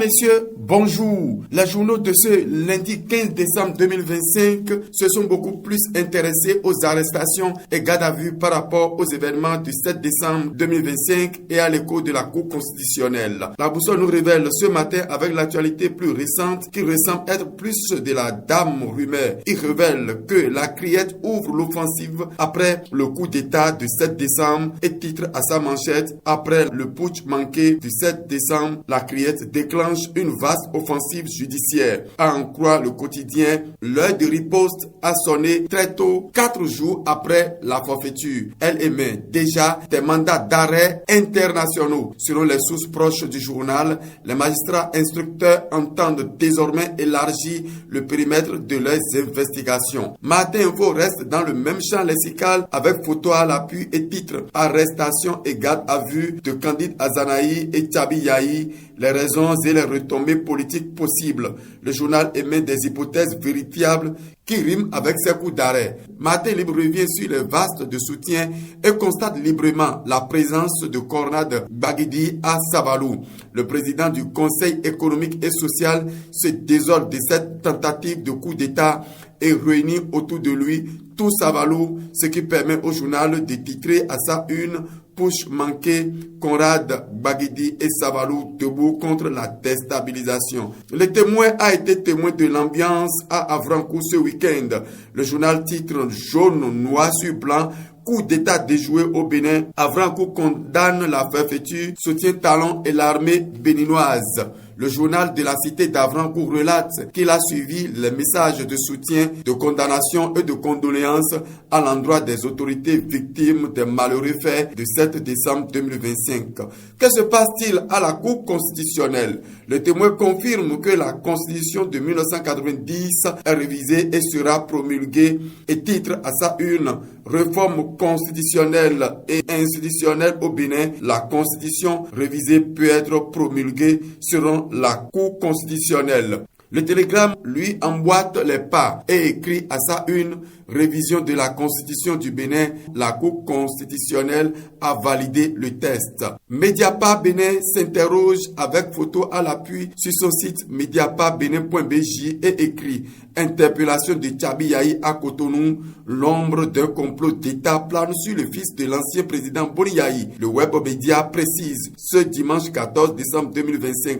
messieurs, bonjour. Les journaux de ce lundi 15 décembre 2025 se sont beaucoup plus intéressés aux arrestations et gardes à vue par rapport aux événements du 7 décembre 2025 et à l'écho de la Cour constitutionnelle. La boussole nous révèle ce matin avec l'actualité plus récente qui ressemble être plus de la dame rumeur. Il révèle que la criette ouvre l'offensive après le coup d'état du 7 décembre et titre à sa manchette « Après le putsch manqué du 7 décembre, la criette déclenche une vaste offensive judiciaire. » À en croire le quotidien, l'heure de riposte a sonné très tôt, 4 jours après la forfaiture. Elle émet déjà des mandats d'arrêt internationaux. Selon les sources proches du journal, les magistrats instructeurs entendent désormais élargir le périmètre de leurs investigations. Matin Info reste dans le même champ lexical avec photo à l'appui et titre « Arrestation et garde à vue de Candide Azanahi et Tchabi Yahi, les raisons et les retombées politiques possibles ». Le journal émet des hypothèses vérifiables qui riment avec ses coups d'arrêt. Matin Libre revient sur les vastes de soutien et constate librement la présence de Cornade Baguidi à Savalou. Le président du Conseil économique et social se désole de cette tentative de coup d'État et réunit autour de lui tout Savalou, ce qui permet au journal de titrer à sa une push manqué, Conrad Baguidi et Savalou debout contre la déstabilisation. Le témoin a été témoin de l'ambiance à Avrancourt ce week-end. Le journal titre jaune, noir sur blanc, coup d'état déjoué au Bénin. Avrancourt condamne la fermeture, soutient Talon et l'armée béninoise. Le journal de la cité d'Avrancourt relate qu'il a suivi les messages de soutien, de condamnation et de condoléances à l'endroit des autorités victimes des malheureux faits du 7 décembre 2025. Que se passe-t-il à la Cour constitutionnelle? Le témoin confirme que la Constitution de 1990 est révisée et sera promulguée et titre à sa une « Réforme constitutionnelle et institutionnelle au Bénin. La Constitution révisée peut être promulguée selon la Cour constitutionnelle ». Le Télégramme lui emboîte les pas et écrit à sa une « Révision de la Constitution du Bénin, la Cour constitutionnelle a validé le test ». Mediapart Bénin s'interroge avec photo à l'appui sur son site mediapartbenin.bj et écrit « Interpellation de Tchabi Yahi à Cotonou, l'ombre d'un complot d'État plane sur le fils de l'ancien président Boni Yahi ». Le web média précise ce dimanche 14 décembre 2025.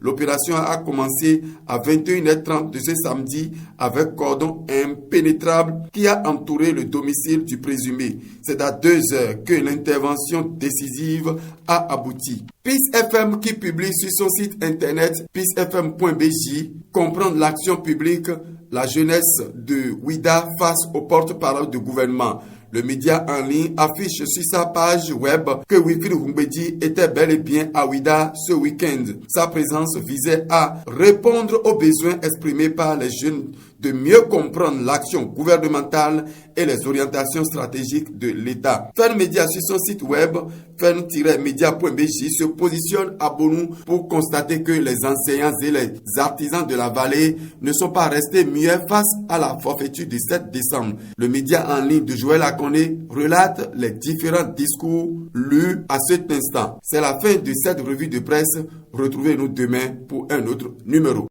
L'opération a commencé à 21h30 de ce samedi avec cordon impénétrable qui a entouré le domicile du présumé. C'est à 2 heures que l'intervention décisive a abouti. Peace FM qui publie sur son site internet peacefm.bj comprend l'action publique, la jeunesse de Ouida face au porte-parole du gouvernement. Le média en ligne affiche sur sa page web que Wilfried Humbedi était bel et bien à Ouida ce week-end. Sa présence visait à répondre aux besoins exprimés par les jeunes de mieux comprendre l'action gouvernementale et les orientations stratégiques de l'État. Fern Media sur son site web fern-media.bj se positionne à Bonou pour constater que les enseignants et les artisans de la vallée ne sont pas restés muets face à la forfaiture du 7 décembre. Le média en ligne de Joël Akoné relate les différents discours lus à cet instant. C'est la fin de cette revue de presse. Retrouvez-nous demain pour un autre numéro.